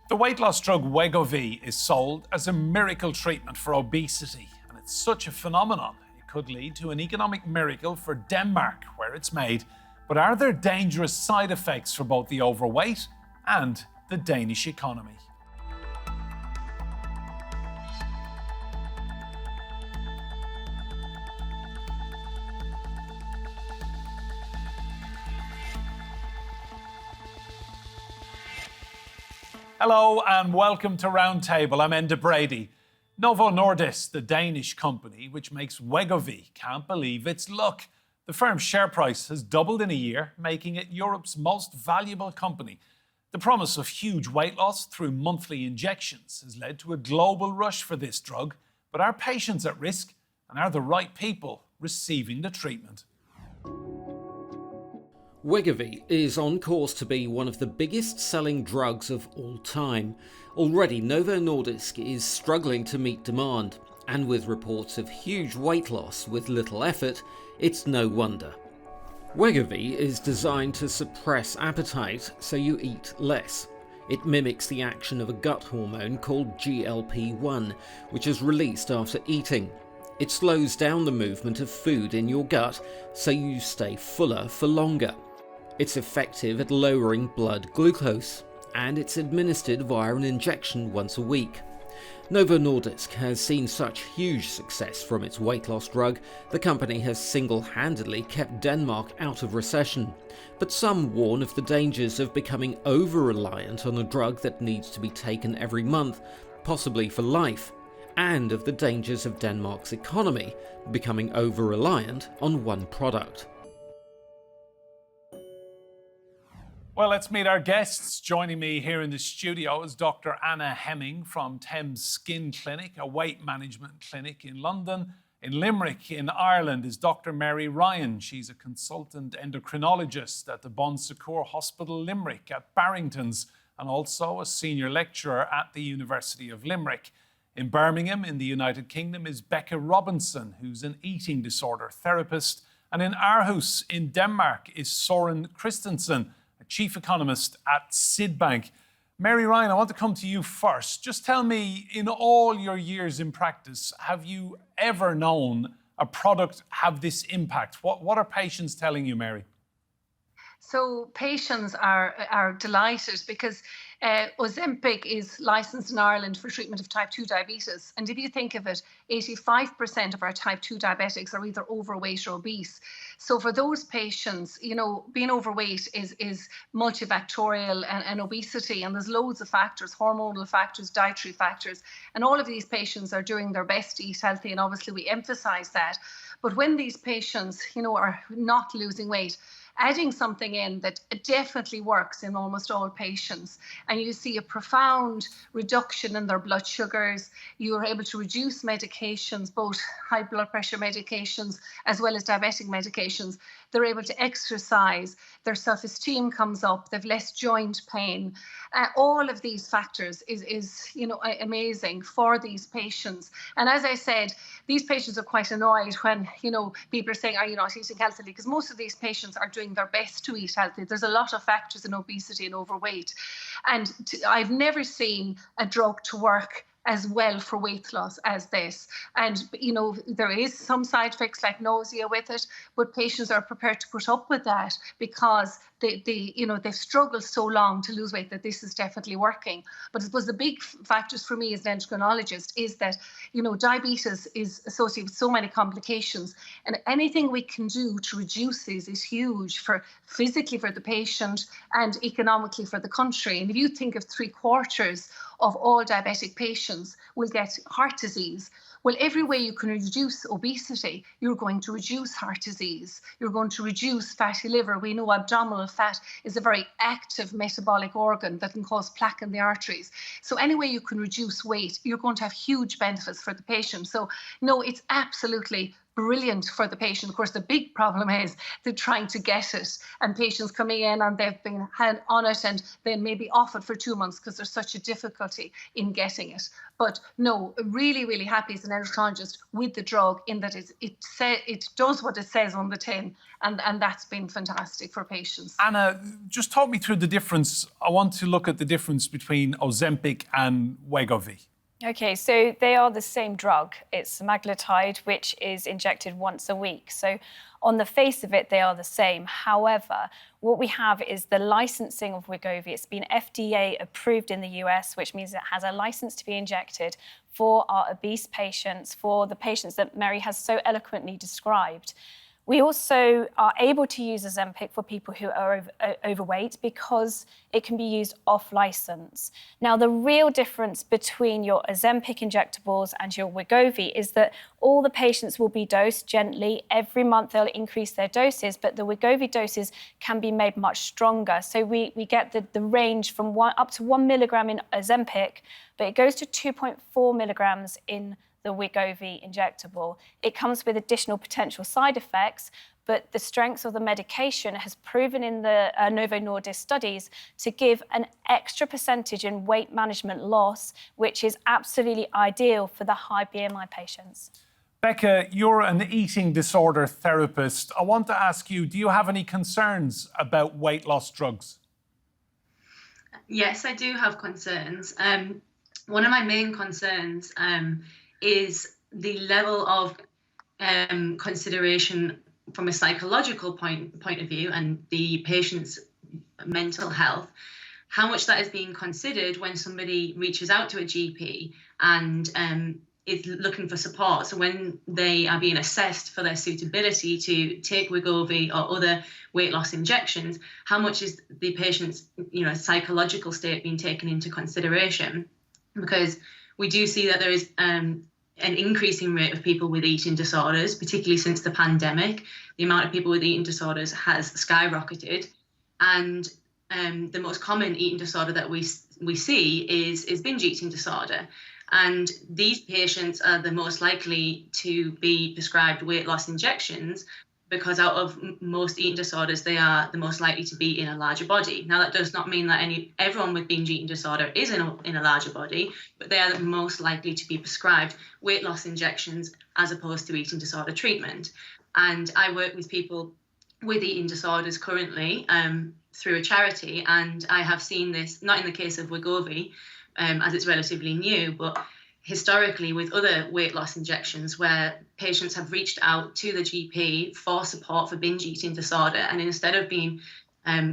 The weight loss drug Wegovy is sold as a miracle treatment for obesity, and it's such a phenomenon. It could lead to an economic miracle for Denmark, where it's made. But are there dangerous side effects for both the overweight and the Danish economy? Hello and welcome to Roundtable. I'm Enda Brady. Novo Nordisk, the Danish company which makes Wegovy, can't believe its luck. The firm's share price has doubled in a year, making it Europe's most valuable company. The promise of huge weight loss through monthly injections has led to a global rush for this drug. But are patients at risk, and are the right people receiving the treatment? Wegovy is on course to be one of the biggest selling drugs of all time. Already Novo Nordisk is struggling to meet demand, and with reports of huge weight loss with little effort, it's no wonder. Wegovy is designed to suppress appetite so you eat less. It mimics the action of a gut hormone called GLP-1, which is released after eating. It slows down the movement of food in your gut so you stay fuller for longer. It's effective at lowering blood glucose, and it's administered via an injection once a week. Novo Nordisk has seen such huge success from its weight loss drug, the company has single-handedly kept Denmark out of recession. But some warn of the dangers of becoming over-reliant on a drug that needs to be taken every month, possibly for life, and of the dangers of Denmark's economy becoming over-reliant on one product. Well, let's meet our guests. Joining me here in the studio is Dr. Anna Hemming from Thames Skin Clinic, a weight management clinic in London. In Limerick, in Ireland, is Dr. Mary Ryan. She's a consultant endocrinologist at the Bon Secours Hospital, Limerick, at Barrington's, and also a senior lecturer at the University of Limerick. In Birmingham, in the United Kingdom, is Becca Robinson, who's an eating disorder therapist. And in Aarhus, in Denmark, is Soren Kristensen, Chief Economist at Sydbank. Mary Ryan, I want to come to you first. Just tell me, in all your years in practice, have you ever known a product have this impact? What are patients telling you, Mary? So patients are delighted because Ozempic is licensed in Ireland for treatment of type 2 diabetes. And if you think of it, 85% of our type 2 diabetics are either overweight or obese. So for those patients, being overweight is multifactorial and obesity. And there's loads of factors, hormonal factors, dietary factors. And all of these patients are doing their best to eat healthy. And obviously we emphasize that. But when these patients, are not losing weight, adding something in that definitely works in almost all patients, and you see a profound reduction in their blood sugars. You are able to reduce medications, both high blood pressure medications as well as diabetic medications. They're able to exercise, their self-esteem comes up, they've less joint pain. All of these factors is amazing for these patients. And as I said, these patients are quite annoyed when, people are saying, are you not eating healthily? Because most of these patients are doing their best to eat healthy. There's a lot of factors in obesity and overweight. And I've never seen a drug to work as well for weight loss as this. And, there is some side effects like nausea with it, but patients are prepared to put up with that because they've struggled so long to lose weight that this is definitely working. But I suppose the big factors for me as an endocrinologist is that, diabetes is associated with so many complications, and anything we can do to reduce these is huge for physically for the patient and economically for the country. And if you think of 3/4 of all diabetic patients will get heart disease. Well, every way you can reduce obesity, you're going to reduce heart disease. You're going to reduce fatty liver. We know abdominal fat is a very active metabolic organ that can cause plaque in the arteries. So any way you can reduce weight, you're going to have huge benefits for the patient. So no, it's absolutely brilliant for the patient. Of course, the big problem is they're trying to get it, and patients coming in and they've been on it and then maybe off it for 2 months because there's such a difficulty in getting it. But no, really, really happy as an endocrinologist with the drug in that it does what it says on the tin, and that's been fantastic for patients. Anna, just talk me through the difference. I want to look at the difference between Ozempic and Wegovy. Okay, so they are the same drug. It's semaglutide, which is injected once a week. So on the face of it, they are the same. However, what we have is the licensing of Wegovy. It's been FDA approved in the US, which means it has a license to be injected for our obese patients, for the patients that Mary has so eloquently described. We also are able to use Ozempic for people who are overweight because it can be used off license. Now, the real difference between your Ozempic injectables and your Wegovy is that all the patients will be dosed gently. Every month they'll increase their doses, but the Wegovy doses can be made much stronger. So we get the range from up to 1 milligram in Ozempic, but it goes to 2.4 milligrams in the Wegovy injectable. It comes with additional potential side effects, but the strength of the medication has proven in the Novo Nordisk studies to give an extra percentage in weight management loss, which is absolutely ideal for the high BMI patients. Becca, you're an eating disorder therapist. I want to ask you, do you have any concerns about weight loss drugs? Yes, I do have concerns. One of my main concerns is the level of consideration from a psychological point of view and the patient's mental health, how much that is being considered when somebody reaches out to a GP and is looking for support. So when they are being assessed for their suitability to take Wegovy or other weight loss injections, how much is the patient's psychological state being taken into consideration? Because we do see that there is an increasing rate of people with eating disorders, particularly since the pandemic. The amount of people with eating disorders has skyrocketed. And the most common eating disorder that we see is binge eating disorder. And these patients are the most likely to be prescribed weight loss injections because out of most eating disorders, they are the most likely to be in a larger body. Now, that does not mean that everyone with binge eating disorder is in a larger body, but they are the most likely to be prescribed weight loss injections as opposed to eating disorder treatment. And I work with people with eating disorders currently through a charity, and I have seen this, not in the case of Wegovy, as it's relatively new, but historically with other weight loss injections where patients have reached out to the GP for support for binge eating disorder. And instead of being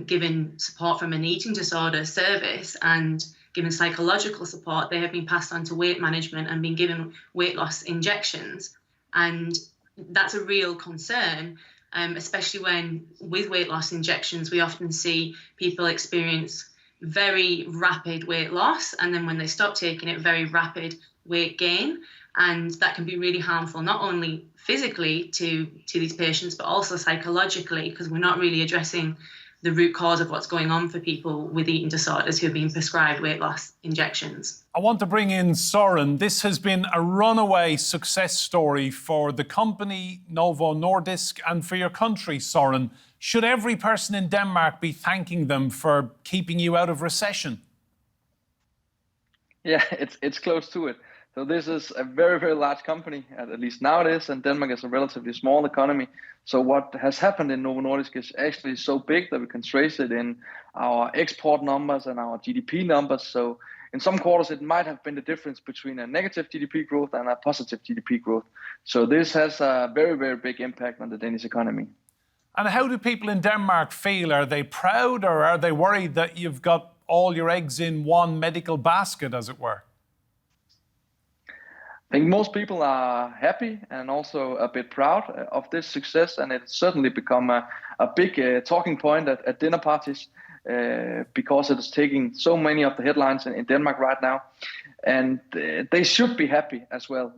given support from an eating disorder service and given psychological support, they have been passed on to weight management and been given weight loss injections. And that's a real concern, especially when with weight loss injections, we often see people experience very rapid weight loss. And then when they stop taking it, very rapid weight gain, and that can be really harmful not only physically to these patients but also psychologically, because we're not really addressing the root cause of what's going on for people with eating disorders who are being prescribed weight loss injections. I want to bring in Soren. This has been a runaway success story for the company Novo Nordisk and for your country, Soren. Should every person in Denmark be thanking them for keeping you out of recession? Yeah, it's close to it. So this is a very, very large company, at least now it is, and Denmark is a relatively small economy. So what has happened in Novo Nordisk is actually so big that we can trace it in our export numbers and our GDP numbers. So in some quarters, it might have been the difference between a negative GDP growth and a positive GDP growth. So this has a very, very big impact on the Danish economy. And how do people in Denmark feel? Are they proud or are they worried that you've got all your eggs in one medical basket, as it were? I think most people are happy and also a bit proud of this success, and it's certainly become a big talking point at dinner parties because it is taking so many of the headlines in Denmark right now, and they should be happy as well.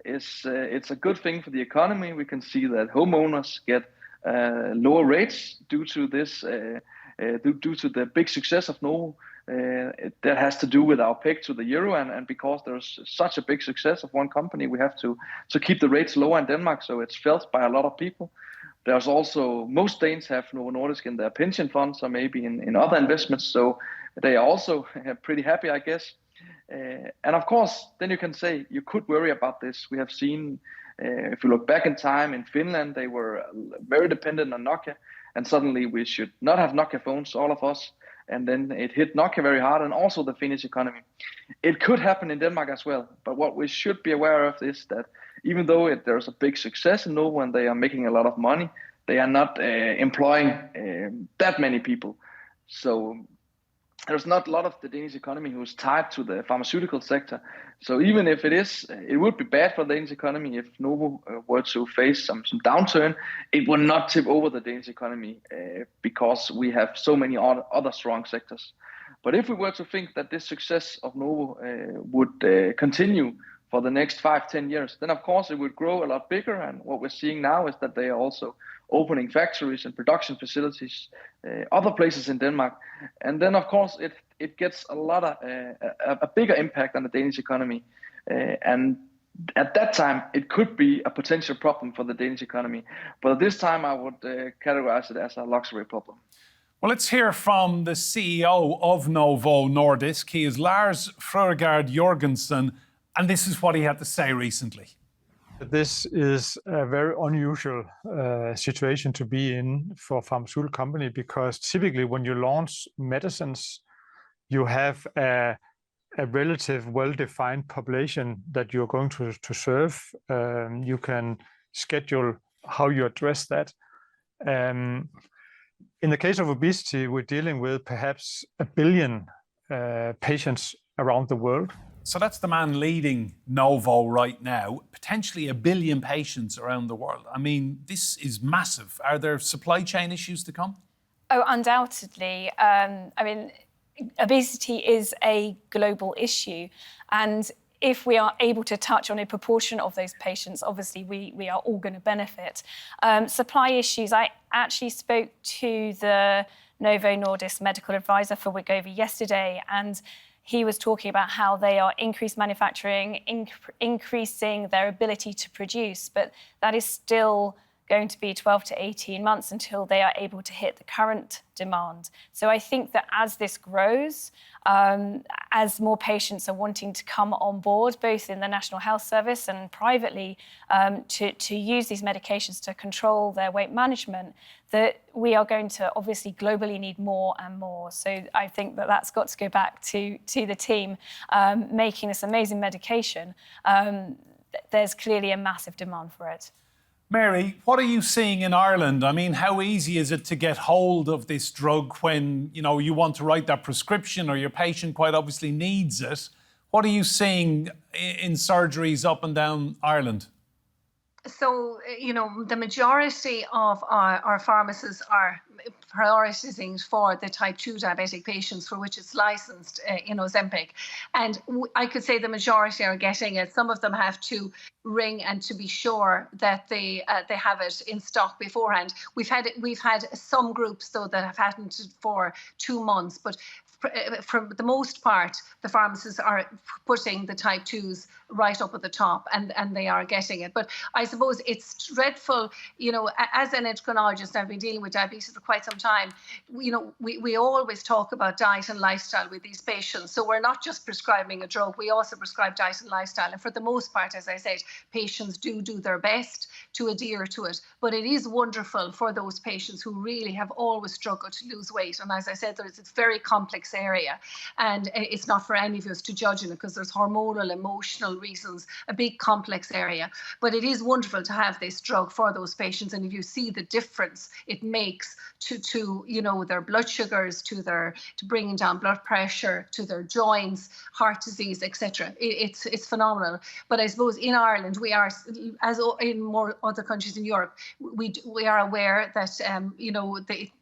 It's a good thing for the economy. We can see that homeowners get lower rates due to this, due to the big success of Novo that has to do with our peg to the euro, and because there's such a big success of one company, we have to keep the rates lower in Denmark, so it's felt by a lot of people. There's also, most Danes have Novo Nordisk in their pension funds or maybe in other investments, so they are also pretty happy, I guess. And of course, then you can say you could worry about this. We have seen, if you look back in time, in Finland, they were very dependent on Nokia, and suddenly we should not have Nokia phones, all of us. And then it hit Nokia very hard, and also the Finnish economy. It could happen in Denmark as well, but what we should be aware of is that even though there's a big success in Novo and they are making a lot of money, they are not employing that many people. So there's not a lot of the Danish economy who's tied to the pharmaceutical sector. So even if it would be bad for the Danish economy if Novo were to face some downturn, it would not tip over the Danish economy because we have so many other strong sectors. But if we were to think that this success of Novo would continue for the next 5-10 years, then of course it would grow a lot bigger. And what we're seeing now is that they are also opening factories and production facilities, other places in Denmark. And then of course it gets a bigger impact on the Danish economy. And at that time, it could be a potential problem for the Danish economy. But at this time, I would categorize it as a luxury problem. Well, let's hear from the CEO of Novo Nordisk. He is Lars Frøgaard Jorgensen, and this is what he had to say recently. This is a very unusual situation to be in for a pharmaceutical company, because typically when you launch medicines, you have a relative well-defined population that you're going to serve. You can schedule how you address that. In the case of obesity, we're dealing with perhaps 1 billion patients around the world. So that's the man leading Novo right now, potentially 1 billion patients around the world. I mean, this is massive. Are there supply chain issues to come? Oh, undoubtedly. Obesity is a global issue. And if we are able to touch on a proportion of those patients, obviously we are all going to benefit. Supply issues, I actually spoke to the Novo Nordisk medical advisor for Wegovy yesterday, and he was talking about how they are increasing manufacturing, increasing their ability to produce, but that is still going to be 12 to 18 months until they are able to hit the current demand. So I think that as this grows, as more patients are wanting to come on board, both in the National Health Service and privately, to use these medications to control their weight management, that we are going to obviously globally need more and more. So I think that that's got to go back to the team making this amazing medication. There's clearly a massive demand for it. Mary, what are you seeing in Ireland? I mean, how easy is it to get hold of this drug when, you want to write that prescription or your patient quite obviously needs it? What are you seeing in surgeries up and down Ireland? So, the majority of our pharmacists are prioritizing for the type 2 diabetic patients for which it's licensed in Ozempic. And I could say the majority are getting it. Some of them have to ring and to be sure that they have it in stock beforehand. We've had some groups, though, that have had it for 2 months, but for the most part, the pharmacists are putting the type 2s right up at the top, and they are getting it. But I suppose it's dreadful, as an endocrinologist, I've been dealing with diabetes for quite some time, we always talk about diet and lifestyle with these patients. So we're not just prescribing a drug, we also prescribe diet and lifestyle. And for the most part, as I said, patients do their best to adhere to it. But it is wonderful for those patients who really have always struggled to lose weight. And as I said, it's a very complex area, and it's not for any of us to judge in it because there's hormonal, emotional reasons, a big complex area. But it is wonderful to have this drug for those patients, and if you see the difference it makes to their blood sugars, to bringing down blood pressure, to their joints, heart disease, etc., it's phenomenal. But I suppose in Ireland we are, as in more other countries in Europe, we are aware that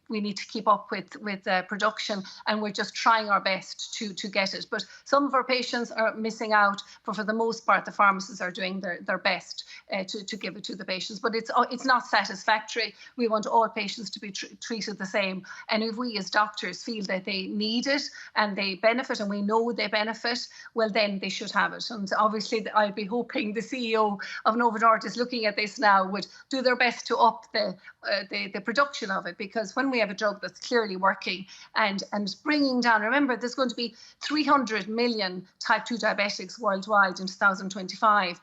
we need to keep up with production, and we're just trying our best to get it. But some of our patients are missing out, but for the most part, the pharmacists are doing their best to give it to the patients. But it's not satisfactory. We want all patients to be treated the same. And if we as doctors feel that they need it and they benefit, and we know they benefit, well, then they should have it. And obviously, I'd be hoping the CEO of Novo Nordisk looking at this now would do their best to up the production of it, because when we have a drug that's clearly working and bringing down, remember, there's going to be 300 million type 2 diabetics worldwide in 2025.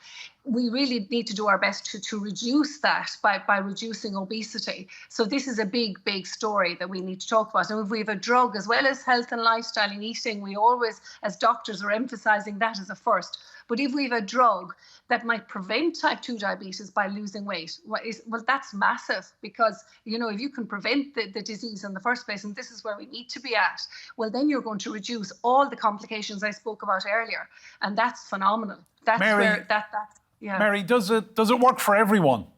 We really need to do our best to reduce that by reducing obesity. So this is a big story that we need to talk about. And if we have a drug, as well as health and lifestyle and eating, we always, as doctors, are emphasizing that as a first. But if we have a drug that might prevent type 2 diabetes by losing weight, well, that's massive, because, you know, if you can prevent the disease in the first place, and this is where we need to be at, well, then you're going to reduce all the complications I spoke about earlier. And that's phenomenal. That's Mary, where that's. Yeah. Mary, does it work for everyone?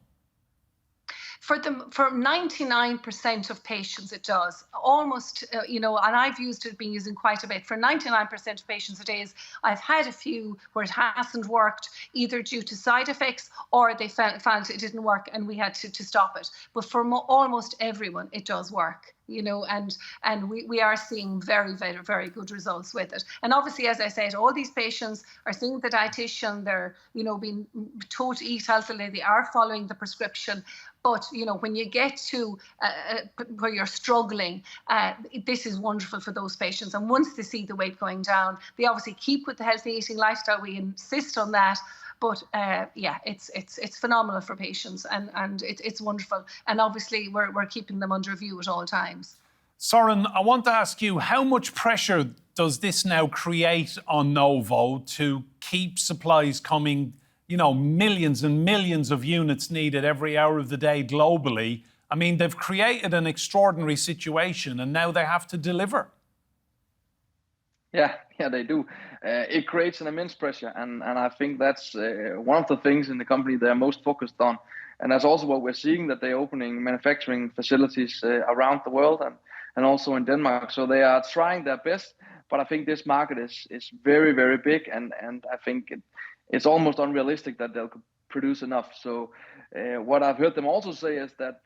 For 99% of patients, it does. Almost, and I've been using quite a bit. For 99% of patients, it is. I've had a few where it hasn't worked, either due to side effects or they found it didn't work and we had to stop it. But for almost everyone, it does work. And we are seeing very, very, very good results with it. And obviously, as I said, all these patients are seeing the dietitian, they're, being told to eat healthily, they are following the prescription. But, when you get to where you're struggling, this is wonderful for those patients. And once they see the weight going down, they obviously keep with the healthy eating lifestyle. We insist on that. But it's phenomenal for patients, and it's wonderful. And obviously, we're keeping them under review at all times. Soren, I want to ask you, how much pressure does this now create on Novo to keep supplies coming? Millions and millions of units needed every hour of the day globally. I mean, they've created an extraordinary situation, and now they have to deliver. Yeah, they do. It creates an immense pressure, and I think that's one of the things in the company they're most focused on. And that's also what we're seeing, that they're opening manufacturing facilities around the world and also in Denmark. So they are trying their best, but I think this market is very, very big, and I think it's almost unrealistic that they'll produce enough. So what I've heard them also say is that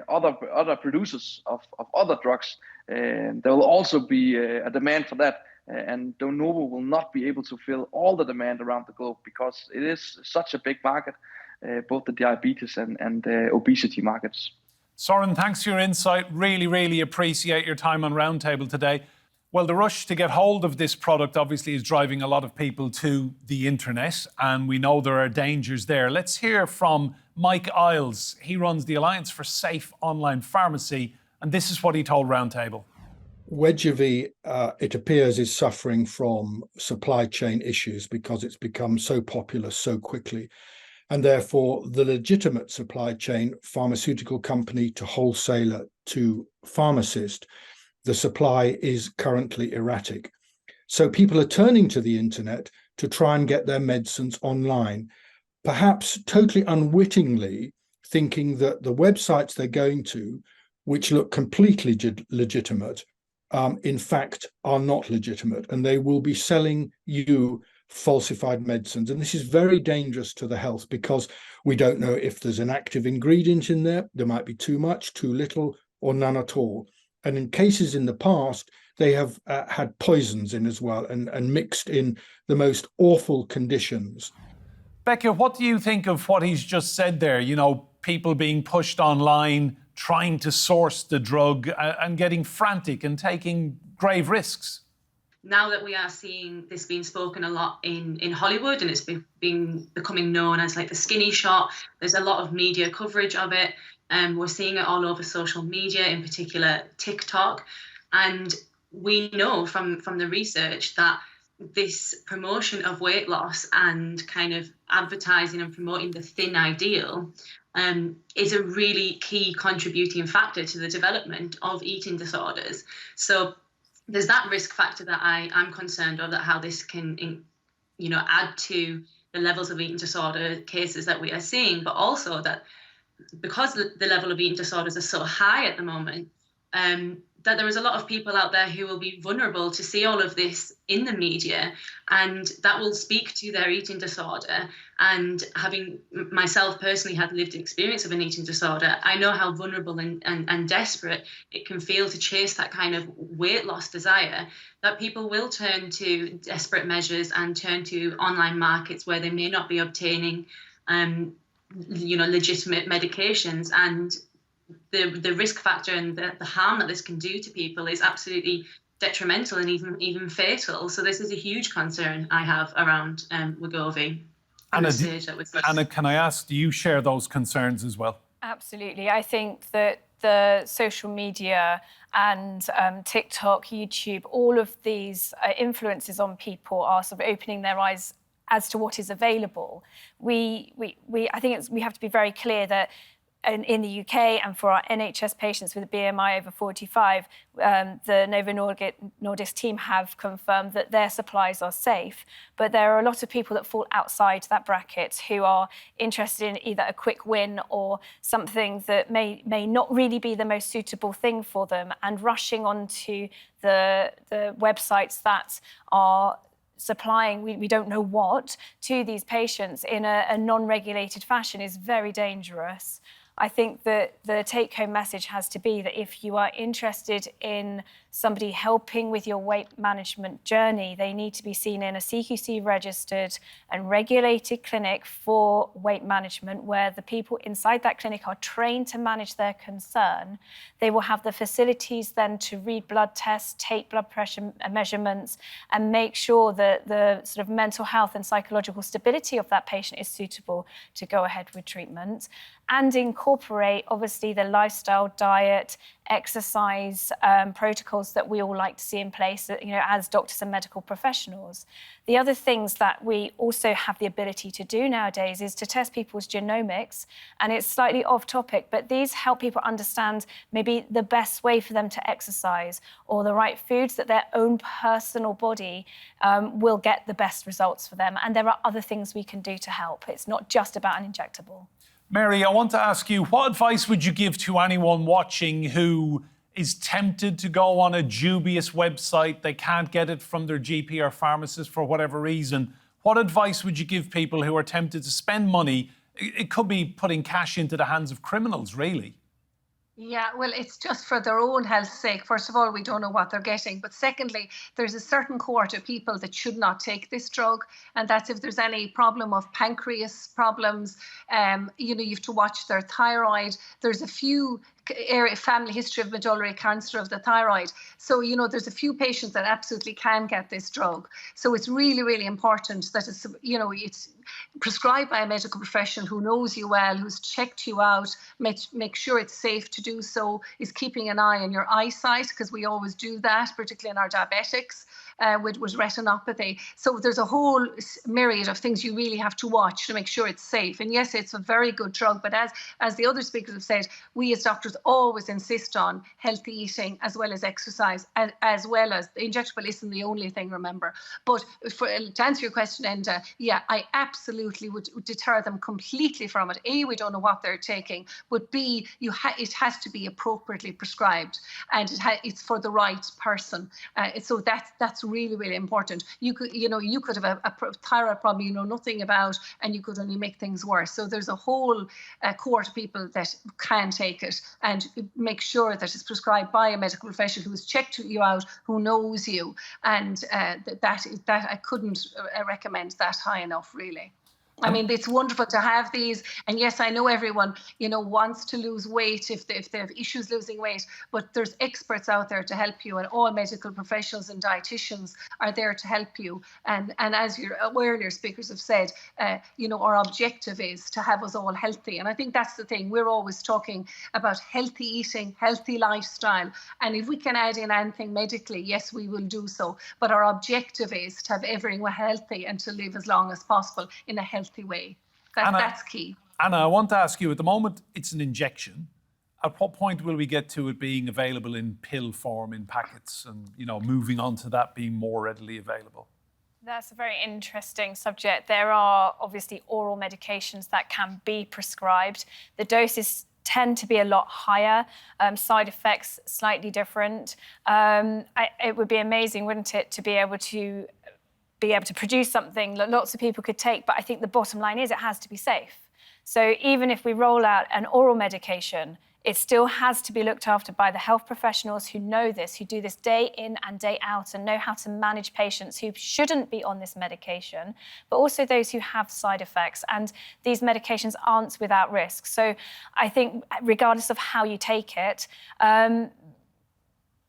other producers of other drugs, there will also be a demand for that. And Novo will not be able to fill all the demand around the globe, because it is such a big market, both the diabetes and obesity markets. Soren, thanks for your insight. Really, really appreciate your time on Roundtable today. Well, the rush to get hold of this product obviously is driving a lot of people to the internet, and we know there are dangers there. Let's hear from Mike Isles. He runs the Alliance for Safe Online Pharmacy, and this is what he told Roundtable. Wegovy, it appears, is suffering from supply chain issues because it's become so popular so quickly. And therefore, the legitimate supply chain, pharmaceutical company to wholesaler to pharmacist, the supply is currently erratic. So people are turning to the internet to try and get their medicines online, perhaps totally unwittingly thinking that the websites they're going to, which look completely legitimate, in fact, are not legitimate, and they will be selling you falsified medicines. And this is very dangerous to the health, because we don't know if there's an active ingredient in there. There might be too much, too little, or none at all. And in cases in the past, they have had poisons in as well, and mixed in the most awful conditions. Becca, what do you think of what he's just said there? People being pushed online, trying to source the drug and getting frantic and taking grave risks? Now that we are seeing this being spoken a lot in Hollywood, and it's becoming known as like the skinny shot, there's a lot of media coverage of it. We're seeing it all over social media, in particular TikTok. And we know from the research that this promotion of weight loss and kind of advertising and promoting the thin ideal is a really key contributing factor to the development of eating disorders. So there's that risk factor that I'm concerned of, that how this can, add to the levels of eating disorder cases that we are seeing, but also that because the level of eating disorders are so high at the moment, that there is a lot of people out there who will be vulnerable to see all of this in the media, and that will speak to their eating disorder. And having myself personally had lived experience of an eating disorder, I know how vulnerable and desperate it can feel to chase that kind of weight loss desire, that people will turn to desperate measures and turn to online markets where they may not be obtaining legitimate medications. And the risk factor and the harm that this can do to people is absolutely detrimental and even fatal. So this is a huge concern I have around Wegovy. Anna, can I ask, do you share those concerns as well? Absolutely. I think that the social media and TikTok, YouTube, all of these influences on people are sort of opening their eyes as to what is available. I think we have to be very clear that in the UK and for our NHS patients with a BMI over 45, the Novo Nordisk team have confirmed that their supplies are safe. But there are a lot of people that fall outside that bracket who are interested in either a quick win or something that may not really be the most suitable thing for them, and rushing onto the websites that are supplying we don't know what to these patients in a non-regulated fashion is very dangerous. I think that the take-home message has to be that if you are interested in somebody helping with your weight management journey, they need to be seen in a CQC-registered and regulated clinic for weight management, where the people inside that clinic are trained to manage their concern. They will have the facilities then to read blood tests, take blood pressure measurements, and make sure that the sort of mental health and psychological stability of that patient is suitable to go ahead with treatment, and incorporate, obviously, the lifestyle, diet, exercise protocols that we all like to see in place, as doctors and medical professionals. The other things that we also have the ability to do nowadays is to test people's genomics, and it's slightly off topic, but these help people understand maybe the best way for them to exercise or the right foods that their own personal body will get the best results for them. And there are other things we can do to help. It's not just about an injectable. Mary, I want to ask you, what advice would you give to anyone watching who is tempted to go on a dubious website? They can't get it from their GP or pharmacist for whatever reason. What advice would you give people who are tempted to spend money? It could be putting cash into the hands of criminals, really. Yeah, well, it's just for their own health's sake. First of all, we don't know what they're getting. But secondly, there's a certain cohort of people that should not take this drug. And that's if there's any problem of pancreas problems, you have to watch their thyroid. There's a few family history of medullary cancer of the thyroid. So, there's a few patients that absolutely can get this drug. So it's really, really important that it's prescribed by a medical professional who knows you well, who's checked you out, make sure it's safe to do so, is keeping an eye on your eyesight, because we always do that, particularly in our diabetics. With retinopathy. So there's a whole myriad of things you really have to watch to make sure it's safe. And yes, it's a very good drug, but as the other speakers have said, we as doctors always insist on healthy eating as well as exercise, as well as the injectable isn't the only thing, remember. But to answer your question, Enda, yeah, I absolutely would deter them completely from it. A, we don't know what they're taking, but B, it has to be appropriately prescribed, and it's for the right person. So that's really, really important. You could have a thyroid problem you know nothing about, and you could only make things worse. So there's a whole cohort of people that can take it, and make sure that it's prescribed by a medical professional who has checked you out, who knows you, and that I couldn't recommend that high enough, really. I mean, it's wonderful to have these. And yes, I know everyone, wants to lose weight if they have issues losing weight, but there's experts out there to help you, and all medical professionals and dietitians are there to help you. And as your earlier speakers have said, our objective is to have us all healthy. And I think that's the thing. We're always talking about healthy eating, healthy lifestyle. And if we can add in anything medically, yes, we will do so. But our objective is to have everyone healthy and to live as long as possible in a healthy way. That's key. Anna, I want to ask you, at the moment, it's an injection. At what point will we get to it being available in pill form, in packets, and, moving on to that being more readily available? That's a very interesting subject. There are obviously oral medications that can be prescribed. The dose is tend to be a lot higher, side effects slightly different. It would be amazing, wouldn't it, to be able to produce something that lots of people could take, but I think the bottom line is it has to be safe. So even if we roll out an oral medication, it still has to be looked after by the health professionals who know this, who do this day in and day out and know how to manage patients who shouldn't be on this medication, but also those who have side effects. And these medications aren't without risk. So I think regardless of how you take it,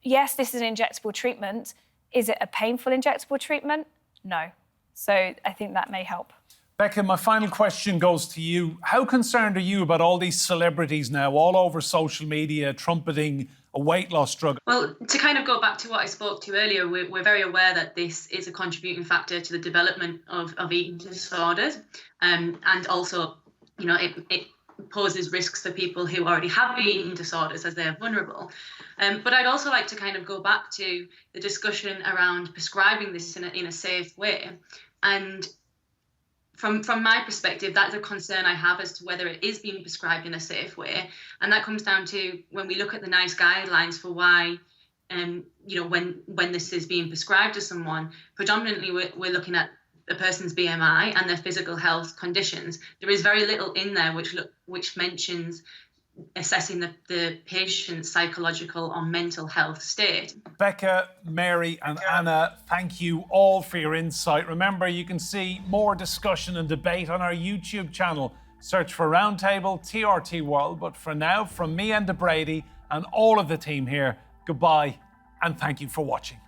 yes, this is an injectable treatment. Is it a painful injectable treatment? No. So I think that may help. Becca, my final question goes to you. How concerned are you about all these celebrities now all over social media trumpeting a weight loss drug? Well, to kind of go back to what I spoke to earlier, we're very aware that this is a contributing factor to the development of eating disorders. And also, you know, it poses risks for people who already have eating disorders as they're vulnerable. But I'd also like to kind of go back to the discussion around prescribing this in a safe way. And from my perspective, that's a concern I have as to whether it is being prescribed in a safe way. And that comes down to when we look at the NICE guidelines for why, you know, when this is being prescribed to someone, predominantly we're looking at a person's BMI and their physical health conditions. There is very little in there which mentions assessing the patient's psychological or mental health state. Becca, Mary and Anna, thank you all for your insight. Remember, you can see more discussion and debate on our YouTube channel. Search for Roundtable TRT World. But for now, from me and Brady and all of the team here, goodbye and thank you for watching.